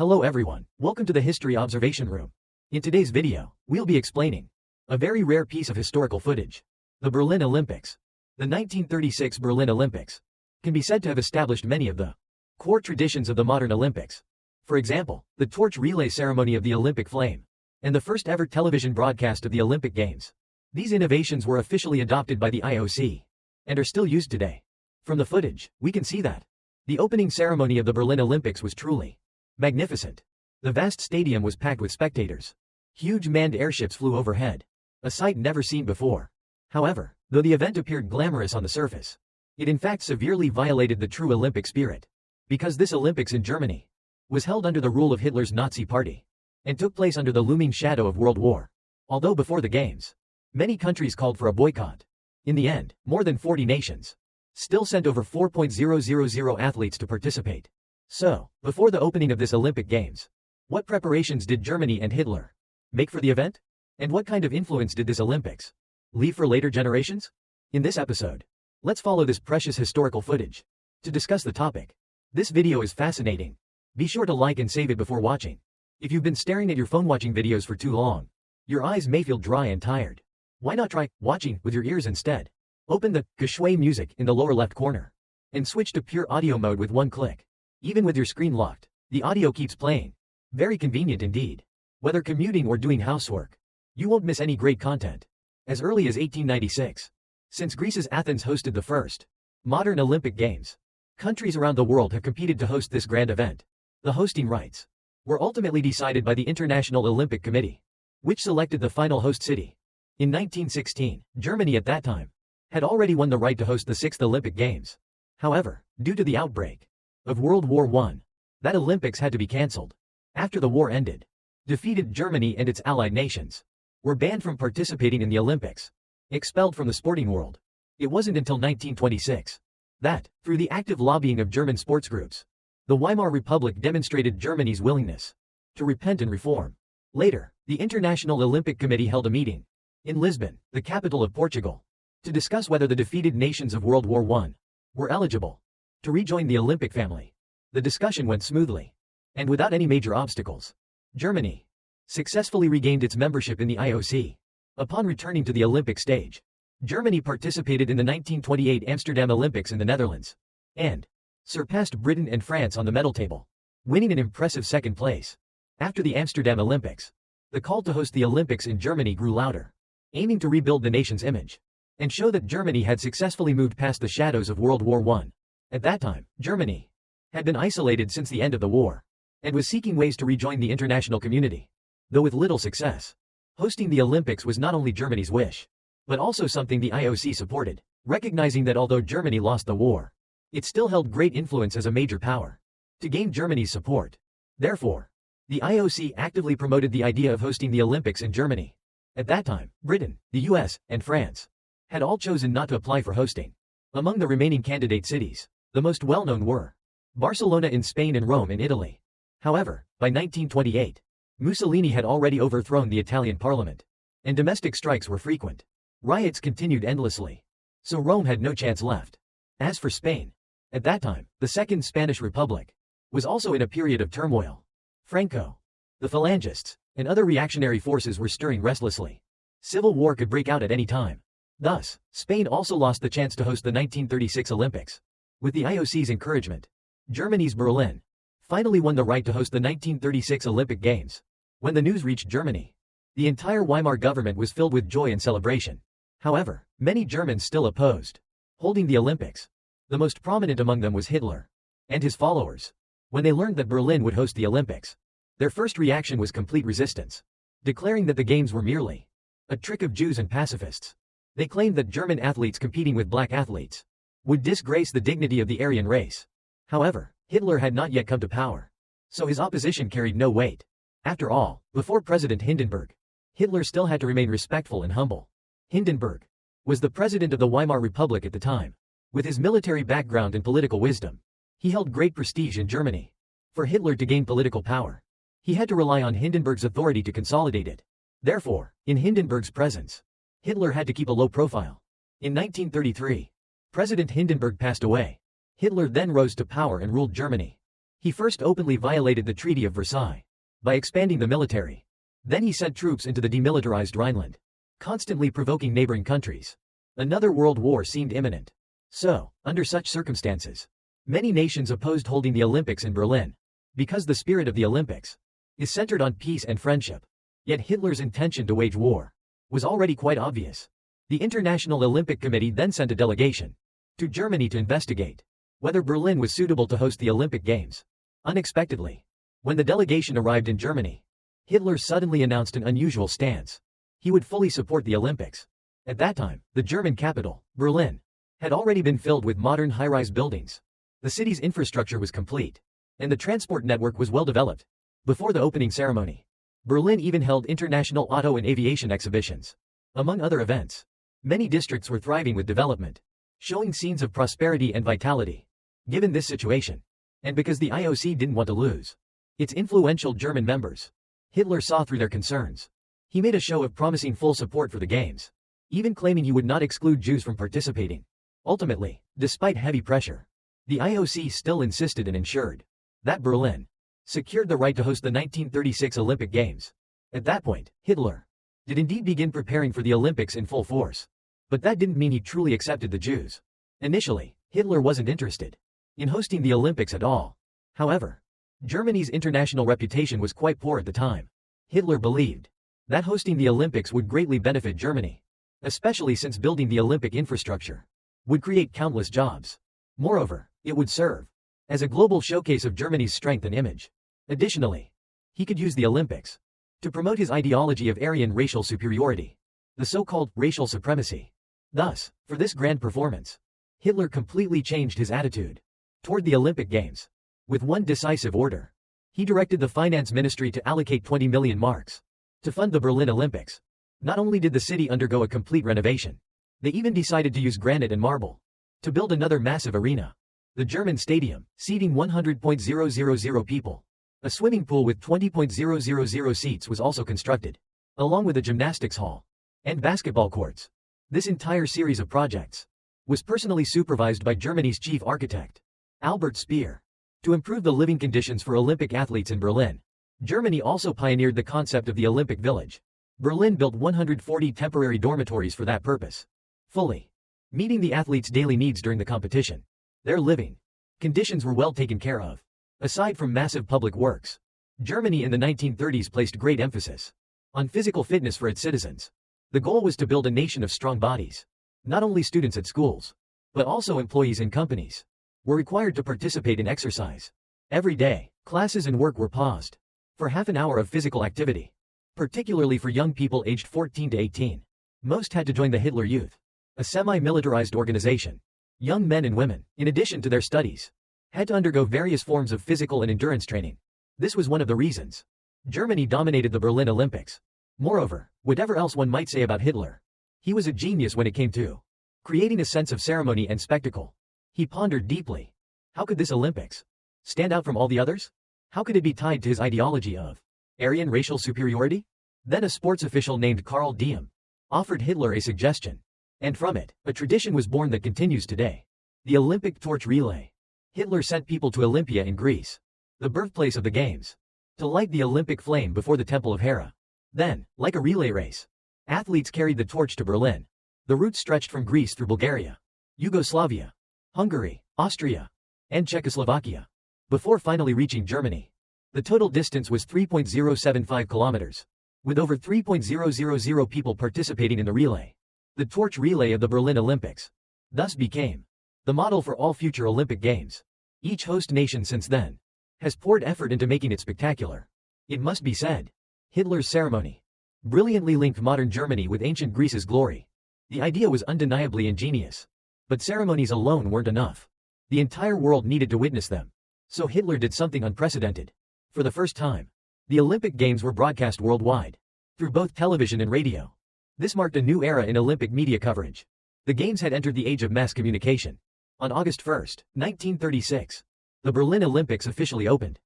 Hello everyone, welcome to the History Observation Room. In today's video, we'll be explaining a very rare piece of historical footage. The Berlin Olympics. The 1936 Berlin Olympics can be said to have established many of the core traditions of the modern Olympics. For example, the torch relay ceremony of the Olympic flame, and the first ever television broadcast of the Olympic Games. These innovations were officially adopted by the IOC, and are still used today. From the footage, we can see that the opening ceremony of the Berlin Olympics was truly magnificent. The vast stadium was packed with spectators. Huge manned airships flew overhead, a sight never seen before. However, though the event appeared glamorous on the surface, it in fact severely violated the true Olympic spirit, because this Olympics in Germany was held under the rule of Hitler's Nazi Party, and took place under the looming shadow of World War. Although before the Games, many countries called for a boycott. In the end, more than 40 nations still sent over 4,000 athletes to participate. So, before the opening of this Olympic Games, what preparations did Germany and Hitler make for the event? And what kind of influence did this Olympics leave for later generations? In this episode, let's follow this precious historical footage to discuss the topic. This video is fascinating. Be sure to like and save it before watching. If you've been staring at your phone watching videos for too long, your eyes may feel dry and tired. Why not try watching with your ears instead? Open the Geschway music in the lower left corner and switch to pure audio mode with one click. Even with your screen locked, the audio keeps playing. Very convenient indeed. Whether commuting or doing housework, you won't miss any great content. As early as 1896, since Greece's Athens hosted the first modern Olympic Games, countries around the world have competed to host this grand event. The hosting rights were ultimately decided by the International Olympic Committee, which selected the final host city. In 1916, Germany at that time had already won the right to host the 6th Olympic Games. However, due to the outbreak of World War I, that Olympics had to be cancelled. After the war ended, defeated Germany and its allied nations were banned from participating in the Olympics, expelled from the sporting world. It wasn't until 1926 that, through the active lobbying of German sports groups, the Weimar Republic demonstrated Germany's willingness to repent and reform. Later, the International Olympic Committee held a meeting in Lisbon, the capital of Portugal, to discuss whether the defeated nations of World War I were eligible to rejoin the Olympic family. The discussion went smoothly, and without any major obstacles. Germany successfully regained its membership in the IOC. Upon returning to the Olympic stage, Germany participated in the 1928 Amsterdam Olympics in the Netherlands, and surpassed Britain and France on the medal table, winning an impressive second place. After the Amsterdam Olympics, the call to host the Olympics in Germany grew louder, aiming to rebuild the nation's image and show that Germany had successfully moved past the shadows of World War I. At that time, Germany had been isolated since the end of the war, and was seeking ways to rejoin the international community. Though with little success, hosting the Olympics was not only Germany's wish, but also something the IOC supported, recognizing that although Germany lost the war, it still held great influence as a major power. To gain Germany's support, therefore, the IOC actively promoted the idea of hosting the Olympics in Germany. At that time, Britain, the US, and France had all chosen not to apply for hosting. Among the remaining candidate cities, the most well-known were Barcelona in Spain and Rome in Italy. However, by 1928, Mussolini had already overthrown the Italian parliament, and domestic strikes were frequent. Riots continued endlessly, so Rome had no chance left. As for Spain, at that time, the Second Spanish Republic was also in a period of turmoil. Franco, the Phalangists, and other reactionary forces were stirring restlessly. Civil war could break out at any time. Thus, Spain also lost the chance to host the 1936 Olympics. With the IOC's encouragement, Germany's Berlin finally won the right to host the 1936 Olympic Games. When the news reached Germany, the entire Weimar government was filled with joy and celebration. However, many Germans still opposed holding the Olympics. The most prominent among them was Hitler and his followers. When they learned that Berlin would host the Olympics, their first reaction was complete resistance, declaring that the Games were merely a trick of Jews and pacifists. They claimed that German athletes competing with black athletes would disgrace the dignity of the Aryan race. However, Hitler had not yet come to power, so his opposition carried no weight. After all, before President Hindenburg, Hitler still had to remain respectful and humble. Hindenburg was the president of the Weimar Republic at the time. With his military background and political wisdom, he held great prestige in Germany. For Hitler to gain political power, he had to rely on Hindenburg's authority to consolidate it. Therefore, in Hindenburg's presence, Hitler had to keep a low profile. In 1933, President Hindenburg passed away. Hitler then rose to power and ruled Germany. He first openly violated the Treaty of Versailles by expanding the military. Then he sent troops into the demilitarized Rhineland, constantly provoking neighboring countries. Another world war seemed imminent. So, under such circumstances, many nations opposed holding the Olympics in Berlin, because the spirit of the Olympics is centered on peace and friendship. Yet Hitler's intention to wage war was already quite obvious. The International Olympic Committee then sent a delegation to Germany to investigate whether Berlin was suitable to host the Olympic Games. Unexpectedly, when the delegation arrived in Germany, Hitler suddenly announced an unusual stance. He would fully support the Olympics. At that time, the German capital, Berlin, had already been filled with modern high-rise buildings. The city's infrastructure was complete, and the transport network was well developed. Before the opening ceremony, Berlin even held international auto and aviation exhibitions. Among other events, many districts were thriving with development, showing scenes of prosperity and vitality. Given this situation, and because the IOC didn't want to lose its influential German members, Hitler saw through their concerns. He made a show of promising full support for the Games, even claiming he would not exclude Jews from participating. Ultimately, despite heavy pressure, the IOC still insisted and ensured that Berlin secured the right to host the 1936 Olympic Games. At that point, Hitler did indeed begin preparing for the Olympics in full force. But that didn't mean he truly accepted the Jews. Initially, Hitler wasn't interested in hosting the Olympics at all. However, Germany's international reputation was quite poor at the time. Hitler believed that hosting the Olympics would greatly benefit Germany, especially since building the Olympic infrastructure would create countless jobs. Moreover, it would serve as a global showcase of Germany's strength and image. Additionally, he could use the Olympics to promote his ideology of Aryan racial superiority, the so-called racial supremacy. Thus, for this grand performance, Hitler completely changed his attitude toward the Olympic Games. With one decisive order, he directed the finance ministry to allocate 20 million marks to fund the Berlin Olympics. Not only did the city undergo a complete renovation, they even decided to use granite and marble to build another massive arena, the German Stadium, seating 100,000 people. A swimming pool with 20,000 seats was also constructed, along with a gymnastics hall and basketball courts. This entire series of projects was personally supervised by Germany's chief architect, Albert Speer. To improve the living conditions for Olympic athletes in Berlin, Germany also pioneered the concept of the Olympic Village. Berlin built 140 temporary dormitories for that purpose, fully meeting the athletes' daily needs during the competition. Their living conditions were well taken care of. Aside from massive public works, Germany in the 1930s placed great emphasis on physical fitness for its citizens. The goal was to build a nation of strong bodies. Not only students at schools, but also employees in companies were required to participate in exercise. Every day, classes and work were paused for half an hour of physical activity, particularly for young people aged 14 to 18. Most had to join the Hitler Youth, a semi-militarized organization. Young men and women, in addition to their studies, had to undergo various forms of physical and endurance training. This was one of the reasons Germany dominated the Berlin Olympics. Moreover, whatever else one might say about Hitler, he was a genius when it came to creating a sense of ceremony and spectacle. He pondered deeply. How could this Olympics stand out from all the others? How could it be tied to his ideology of Aryan racial superiority? Then a sports official named Karl Diem offered Hitler a suggestion, and from it, a tradition was born that continues today. The Olympic torch relay. Hitler sent people to Olympia in Greece, the birthplace of the Games, to light the Olympic flame before the Temple of Hera. Then, like a relay race, athletes carried the torch to Berlin. The route stretched from Greece through Bulgaria, Yugoslavia, Hungary, Austria, and Czechoslovakia, before finally reaching Germany. The total distance was 3.075 kilometers, with over 3.000 people participating in the relay. The torch relay of the Berlin Olympics thus became the model for all future Olympic Games. Each host nation since then has poured effort into making it spectacular. It must be said, Hitler's ceremony brilliantly linked modern Germany with ancient Greece's glory. The idea was undeniably ingenious. But ceremonies alone weren't enough. The entire world needed to witness them. So Hitler did something unprecedented. For the first time, the Olympic Games were broadcast worldwide, through both television and radio. This marked a new era in Olympic media coverage. The Games had entered the age of mass communication. On August 1, 1936, the Berlin Olympics officially opened.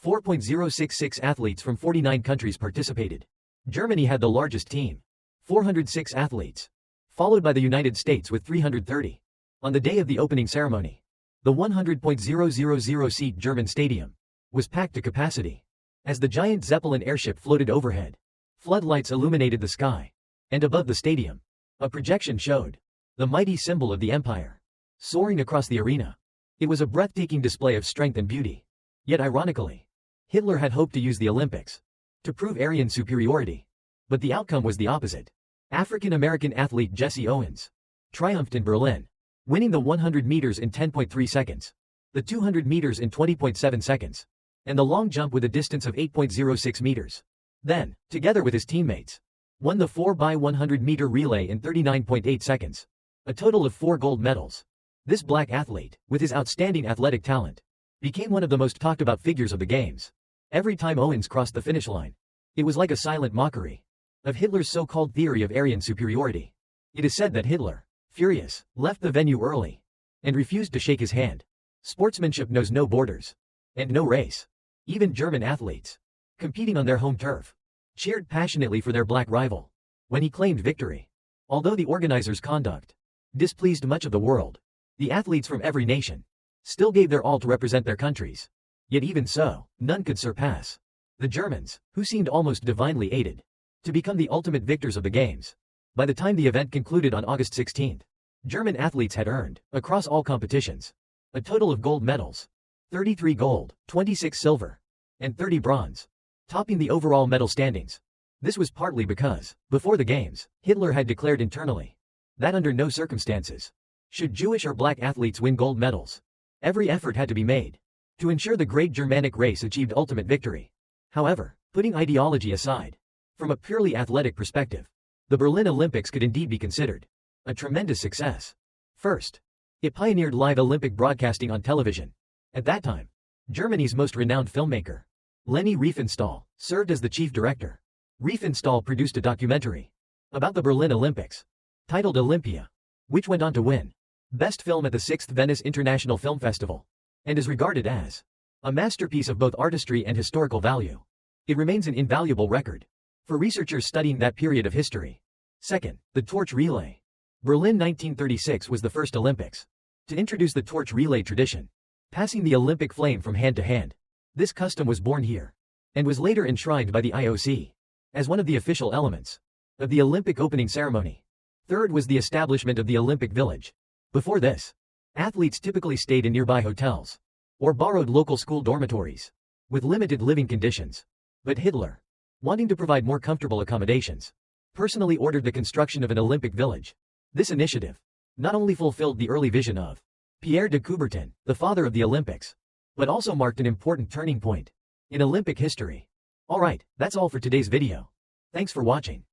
4.066 athletes from 49 countries participated. Germany had the largest team, 406 athletes, followed by the United States with 330. On the day of the opening ceremony, the 100,000-seat German stadium was packed to capacity. As the giant Zeppelin airship floated overhead, floodlights illuminated the sky. And above the stadium, a projection showed the mighty symbol of the empire soaring across the arena. It was a breathtaking display of strength and beauty. Yet ironically, Hitler had hoped to use the Olympics to prove Aryan superiority. But the outcome was the opposite. African-American athlete Jesse Owens triumphed in Berlin, winning the 100 meters in 10.3 seconds, the 200 meters in 20.7 seconds, and the long jump with a distance of 8.06 meters. Then, together with his teammates, won the 4x100 meter relay in 39.8 seconds. A total of 4 gold medals. This black athlete, with his outstanding athletic talent, became one of the most talked about figures of the games. Every time Owens crossed the finish line, it was like a silent mockery of Hitler's so-called theory of Aryan superiority. It is said that Hitler, furious, left the venue early and refused to shake his hand. Sportsmanship knows no borders and no race. Even German athletes, competing on their home turf, cheered passionately for their black rival when he claimed victory. Although the organizers' conduct displeased much of the world, the athletes from every nation still gave their all to represent their countries. Yet even so, none could surpass the Germans, who seemed almost divinely aided to become the ultimate victors of the games. By the time the event concluded on August 16, German athletes had earned, across all competitions, a total of gold medals: 33 gold, 26 silver, and 30 bronze, topping the overall medal standings. This was partly because, before the games, Hitler had declared internally that under no circumstances should Jewish or black athletes win gold medals. Every effort had to be made to ensure the great Germanic race achieved ultimate victory. However, putting ideology aside, from a purely athletic perspective, the Berlin Olympics could indeed be considered a tremendous success. First, it pioneered live Olympic broadcasting on television. At that time, Germany's most renowned filmmaker, Leni Riefenstahl, served as the chief director. Riefenstahl produced a documentary about the Berlin Olympics, titled Olympia, which went on to win Best Film at the 6th Venice International Film Festival, and is regarded as a masterpiece of both artistry and historical value. It remains an invaluable record for researchers studying that period of history. Second, the torch relay. Berlin 1936 was the first Olympics to introduce the torch relay tradition, passing the Olympic flame from hand to hand. This custom was born here and was later enshrined by the IOC as one of the official elements of the Olympic opening ceremony. Third was the establishment of the Olympic Village. Before this, athletes typically stayed in nearby hotels or borrowed local school dormitories with limited living conditions. But Hitler, wanting to provide more comfortable accommodations, personally ordered the construction of an Olympic Village. This initiative not only fulfilled the early vision of Pierre de Coubertin, the father of the Olympics, but also marked an important turning point in Olympic history. Alright, that's all for today's video. Thanks for watching.